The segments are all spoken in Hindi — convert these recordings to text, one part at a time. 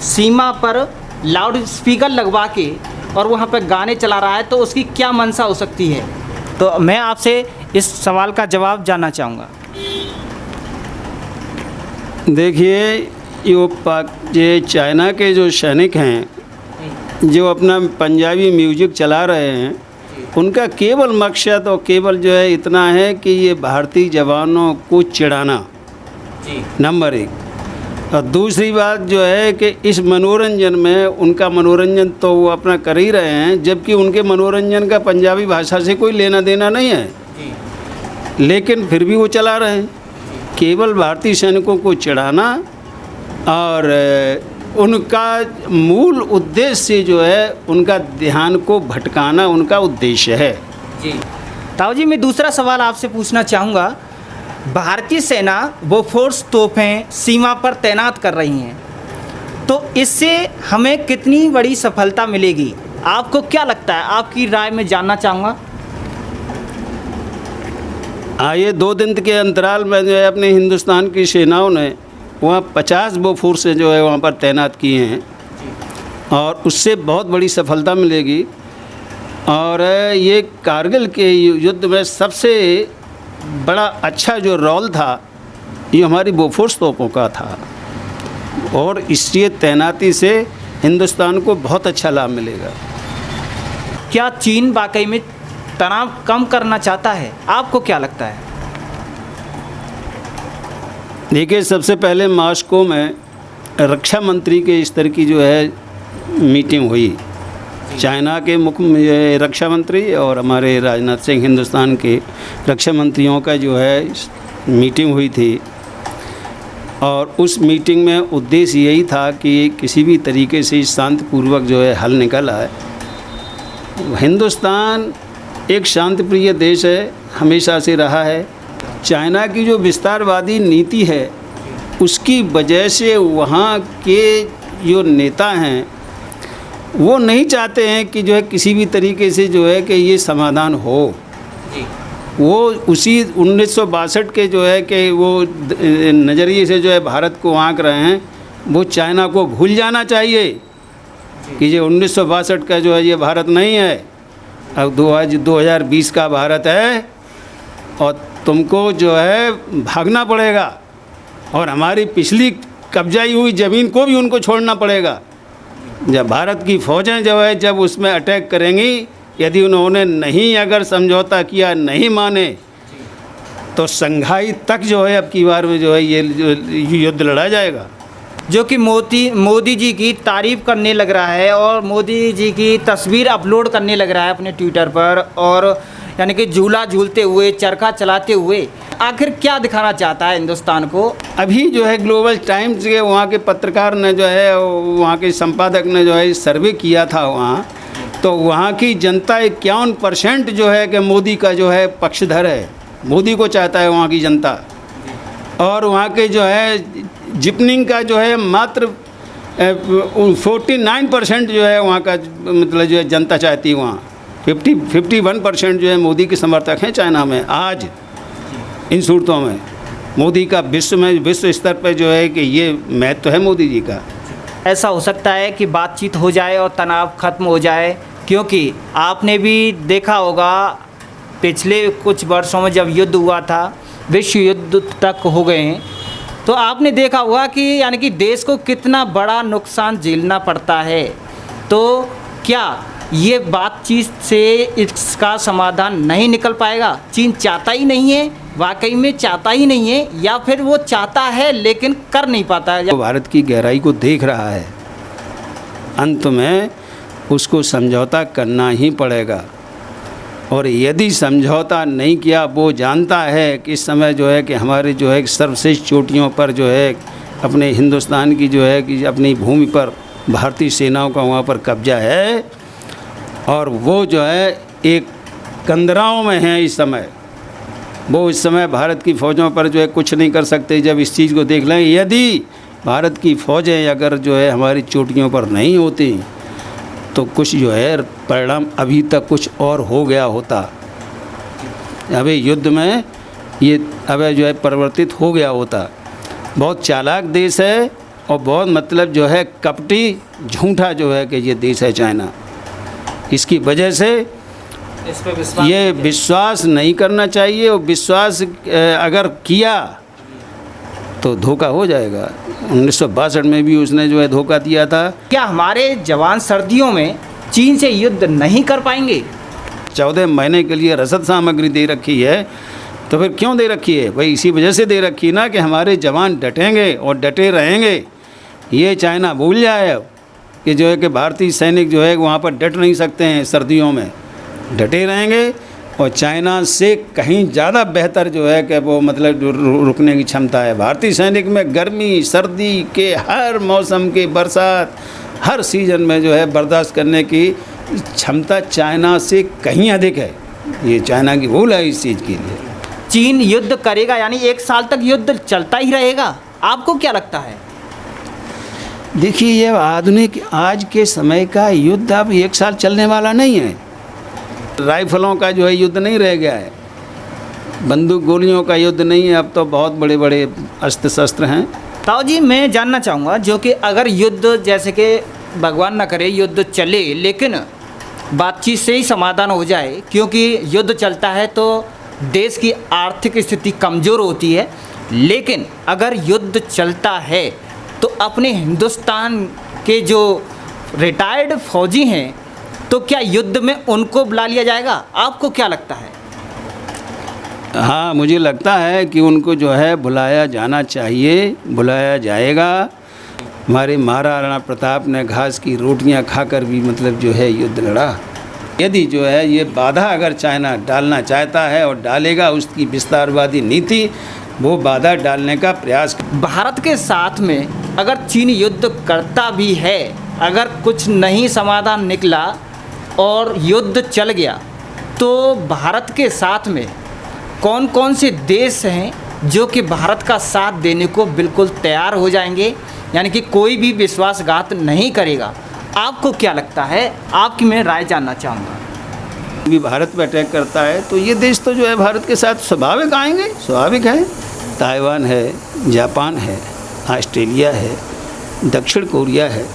सीमा पर लाउड स्पीकर लगवा के और वहाँ पर गाने चला रहा है, तो उसकी क्या मंशा हो सकती है? तो मैं आपसे इस सवाल का जवाब जानना चाहूँगा। देखिए, ये चाइना के जो सैनिक हैं, जो अपना पंजाबी म्यूजिक चला रहे हैं, उनका केवल मकसद और केवल जो है इतना है कि ये भारतीय जवानों को चिढ़ाना, नंबर एक। और दूसरी बात जो है कि इस मनोरंजन में उनका मनोरंजन तो वो अपना कर ही रहे हैं, जबकि उनके मनोरंजन का पंजाबी भाषा से कोई लेना देना नहीं है, लेकिन फिर भी वो चला रहे हैं केवल भारतीय सैनिकों को चिढ़ाना। और उनका मूल उद्देश्य जो है उनका ध्यान को भटकाना उनका उद्देश्य है। जी ताऊ जी, मैं दूसरा सवाल आपसे पूछना चाहूँगा। भारतीय सेना बोफोर्स तोपें सीमा पर तैनात कर रही हैं, तो इससे हमें कितनी बड़ी सफलता मिलेगी? आपको क्या लगता है? आपकी राय में जानना चाहूँगा। ये 2 दिन के अंतराल में जो है अपने हिंदुस्तान की सेनाओं ने वहाँ 50 बोफोर्स जो है वहाँ पर तैनात किए हैं, और उससे बहुत बड़ी सफलता मिलेगी। और ये कारगिल के युद्ध में सबसे बड़ा अच्छा जो रोल था ये हमारी बोफोर्स तोपों का था, और इसलिए तैनाती से हिंदुस्तान को बहुत अच्छा लाभ मिलेगा। क्या चीन वाकई में तनाव कम करना चाहता है? आपको क्या लगता है? देखिए, सबसे पहले मॉस्को में रक्षा मंत्री के स्तर की जो है मीटिंग हुई। चाइना के मुख्य रक्षा मंत्री और हमारे राजनाथ सिंह हिंदुस्तान के रक्षा मंत्रियों का जो है मीटिंग हुई थी, और उस मीटिंग में उद्देश्य यही था कि किसी भी तरीके से शांतिपूर्वक जो है हल निकल आए। हिंदुस्तान एक शांतिप्रिय देश है, हमेशा से रहा है। चाइना की जो विस्तारवादी नीति है उसकी वजह से वहाँ के जो नेता हैं वो नहीं चाहते हैं कि जो है किसी भी तरीके से जो है कि ये समाधान हो। वो उसी 1962 के जो है कि वो नज़रिए से जो है भारत को आंक रहे हैं। वो चाइना को भूल जाना चाहिए कि ये 1962 का जो है ये भारत नहीं है, अब 2020 का भारत है, और तुमको जो है भागना पड़ेगा, और हमारी पिछली कब्जाई हुई ज़मीन को भी उनको छोड़ना पड़ेगा। जब भारत की फ़ौजें जो है जब उसमें अटैक करेंगी, यदि उन्होंने नहीं अगर समझौता किया, नहीं माने, तो संघाई तक जो है अब की बार में जो है ये युद्ध लड़ा जाएगा। जो कि मोदी जी की तारीफ़ करने लग रहा है और मोदी जी की तस्वीर अपलोड करने लग रहा है अपने ट्विटर पर, और यानी कि झूला झूलते हुए, चरखा चलाते हुए, आखिर क्या दिखाना चाहता है हिंदुस्तान को? अभी जो है ग्लोबल टाइम्स के वहाँ के पत्रकार ने जो है, वहाँ के संपादक ने जो है सर्वे किया था वहाँ, तो वहाँ की जनता 51% जो है कि मोदी का जो है पक्षधर है, मोदी को चाहता है वहाँ की जनता। और वहाँ के जो है जिपनिंग का जो है मात्र 49% जो है वहाँ का मतलब जो है जनता चाहती है। वहाँ 51% जो है मोदी के समर्थक हैं चाइना में। आज इन सूरतों में मोदी का विश्व स्तर पर जो है कि ये महत्व है मोदी जी का। ऐसा हो सकता है कि बातचीत हो जाए और तनाव खत्म हो जाए, क्योंकि आपने भी देखा होगा पिछले कुछ वर्षों में जब युद्ध हुआ था, विश्व युद्ध तक हो गए हैं, तो आपने देखा होगा कि यानी कि देश को कितना बड़ा नुकसान झेलना पड़ता है। तो क्या ये बातचीत से इसका समाधान नहीं निकल पाएगा? चीन चाहता ही नहीं है, वाकई में चाहता ही नहीं है, या फिर वो चाहता है लेकिन कर नहीं पाता है? वो भारत की गहराई को देख रहा है, अंत में उसको समझौता करना ही पड़ेगा। और यदि समझौता नहीं किया, वो जानता है कि इस समय जो है कि हमारे जो है सर्वश्रेष्ठ चोटियों पर जो है अपने हिंदुस्तान की जो है कि अपनी भूमि पर भारतीय सेनाओं का वहाँ पर कब्जा है, और वो जो है एक कंदराओं में हैं इस समय। वो इस समय भारत की फ़ौजों पर जो है कुछ नहीं कर सकते। जब इस चीज़ को देख लें, यदि भारत की फ़ौजें अगर जो है हमारी चोटियों पर नहीं होती तो कुछ जो है परिणाम अभी तक कुछ और हो गया होता। अभी युद्ध में ये अब जो है परिवर्तित हो गया होता। बहुत चालाक देश है और बहुत मतलब जो है कपटी झूठा जो है कि ये देश है चाइना। इसकी वजह से इस पे विश्वास ये विश्वास नहीं करना चाहिए, और विश्वास अगर किया तो धोखा हो जाएगा। 1962 में भी उसने जो है धोखा दिया था। क्या हमारे जवान सर्दियों में चीन से युद्ध नहीं कर पाएंगे? 14 महीने के लिए रसद सामग्री दे रखी है, तो फिर क्यों दे रखी है भाई? इसी वजह से दे रखी है ना कि हमारे जवान डटेंगे और डटे रहेंगे। ये चाइना भूल जाए अब कि जो है कि भारतीय सैनिक जो है वहाँ पर डट नहीं सकते हैं, सर्दियों में डटे रहेंगे, और चाइना से कहीं ज़्यादा बेहतर जो है कि वो मतलब रुकने की क्षमता है। भारतीय सैनिक में गर्मी सर्दी के हर मौसम की बरसात हर सीज़न में जो है बर्दाश्त करने की क्षमता चाइना से कहीं अधिक है। ये चाइना की भूल है इस चीज़ के लिए। चीन युद्ध करेगा यानी 1 साल तक युद्ध चलता ही रहेगा, आपको क्या लगता है? देखिए, ये आधुनिक आज के समय का युद्ध अब 1 साल चलने वाला नहीं है। राइफलों का जो है युद्ध नहीं रह गया है, बंदूक गोलियों का युद्ध नहीं है, अब तो बहुत बड़े बड़े अस्त्र शस्त्र हैं। ताऊ जी, मैं जानना चाहूँगा जो कि अगर युद्ध जैसे कि भगवान ना करे युद्ध चले, लेकिन बातचीत से ही समाधान हो जाए, क्योंकि युद्ध चलता है तो देश की आर्थिक स्थिति कमज़ोर होती है। लेकिन अगर युद्ध चलता है तो अपने हिंदुस्तान के जो रिटायर्ड फौजी हैं तो क्या युद्ध में उनको बुला लिया जाएगा? आपको क्या लगता है? हाँ, मुझे लगता है कि उनको जो है बुलाया जाना चाहिए, बुलाया जाएगा। हमारे महाराणा प्रताप ने घास की रोटियां खाकर भी मतलब जो है युद्ध लड़ा। यदि जो है ये बाधा अगर चाइना डालना चाहता है और डालेगा, उसकी विस्तारवादी नीति वो बाधा डालने का प्रयास। भारत के साथ में अगर चीन युद्ध करता भी है, अगर कुछ नहीं समाधान निकला और युद्ध चल गया, तो भारत के साथ में कौन कौन से देश हैं जो कि भारत का साथ देने को बिल्कुल तैयार हो जाएंगे, यानी कि कोई भी विश्वासघात नहीं करेगा? आपको क्या लगता है? आपकी मैं राय जानना चाहूँगा। भी भारत पर अटैक करता है तो ये देश तो जो है भारत के साथ स्वाभाविक आएंगे, स्वाभाविक है। ताइवान है, जापान है, ऑस्ट्रेलिया है, दक्षिण कोरिया है।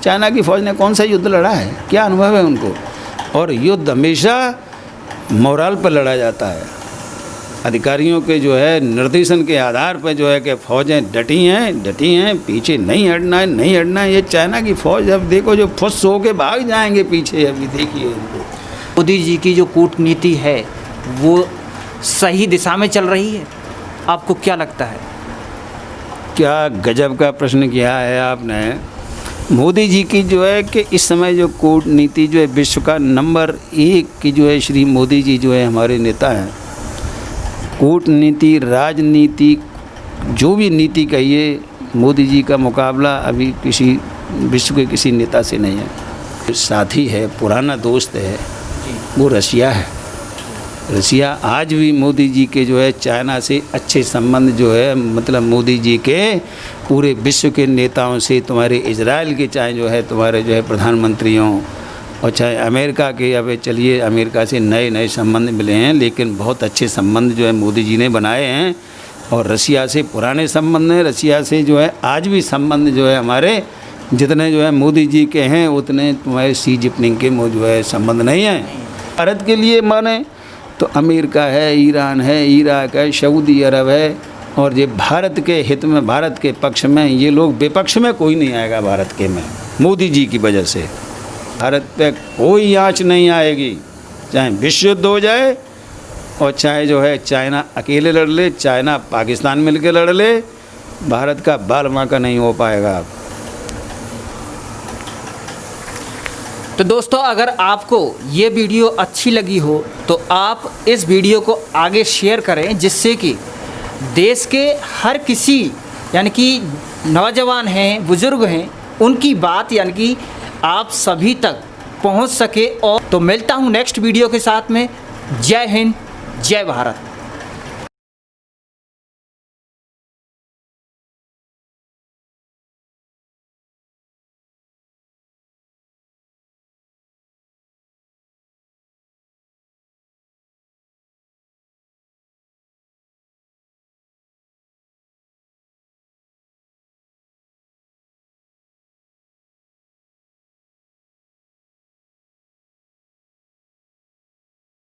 चाइना की फ़ौज ने कौन सा युद्ध लड़ा है? क्या अनुभव है उनको? और युद्ध हमेशा मोरल पर लड़ा जाता है, अधिकारियों के जो है निर्देशन के आधार पर जो है कि फ़ौजें डटी हैं, पीछे नहीं हटना है, नहीं हटना है। ये चाइना की फ़ौज अब देखो जो फुस हो के भाग जाएंगे पीछे, अभी देखिए इनको। मोदी जी की जो कूटनीति है वो सही दिशा में चल रही है, आपको क्या लगता है? क्या गजब का प्रश्न किया है आपने। मोदी जी की जो है कि इस समय जो कूटनीति जो है विश्व का नंबर 1 की जो है श्री मोदी जी जो है हमारे नेता हैं। कूटनीति, राजनीति, जो भी नीति कहिए, मोदी जी का मुकाबला अभी किसी विश्व के किसी नेता से नहीं है। साथी है, पुराना दोस्त है, वो रशिया है। रशिया आज भी मोदी जी के जो है चाइना से अच्छे संबंध जो है मतलब मोदी जी के पूरे विश्व के नेताओं से, तुम्हारे इजराइल के चाहे जो है तुम्हारे जो है प्रधानमंत्री हों और चाहे अमेरिका के, अब चलिए अमेरिका से नए नए संबंध मिले हैं, लेकिन बहुत अच्छे संबंध जो है मोदी जी ने बनाए हैं। और रशिया से पुराने संबंध हैं, रशिया से जो है आज भी संबंध जो है हमारे जितने जो है मोदी जी के हैं उतने तुम्हारे शी जिनपिंग के जो है संबंध नहीं हैं। भारत के लिए माने तो अमेरिका है, ईरान है, इराक है, सऊदी अरब है, और ये भारत के हित में, भारत के पक्ष में, ये लोग विपक्ष में कोई नहीं आएगा भारत के में। मोदी जी की वजह से भारत पे कोई आँच नहीं आएगी, चाहे विश्व युद्ध हो जाए और चाहे जो है चाइना अकेले लड़ ले, चाइना पाकिस्तान मिल के लड़ ले, भारत का बाल बांका नहीं हो पाएगा। तो दोस्तों, अगर आपको ये वीडियो अच्छी लगी हो तो आप इस वीडियो को आगे शेयर करें, जिससे कि देश के हर किसी यानी कि नौजवान हैं, बुज़ुर्ग हैं, उनकी बात यानी कि आप सभी तक पहुंच सके। और तो मिलता हूं नेक्स्ट वीडियो के साथ में। जय हिंद, जय भारत।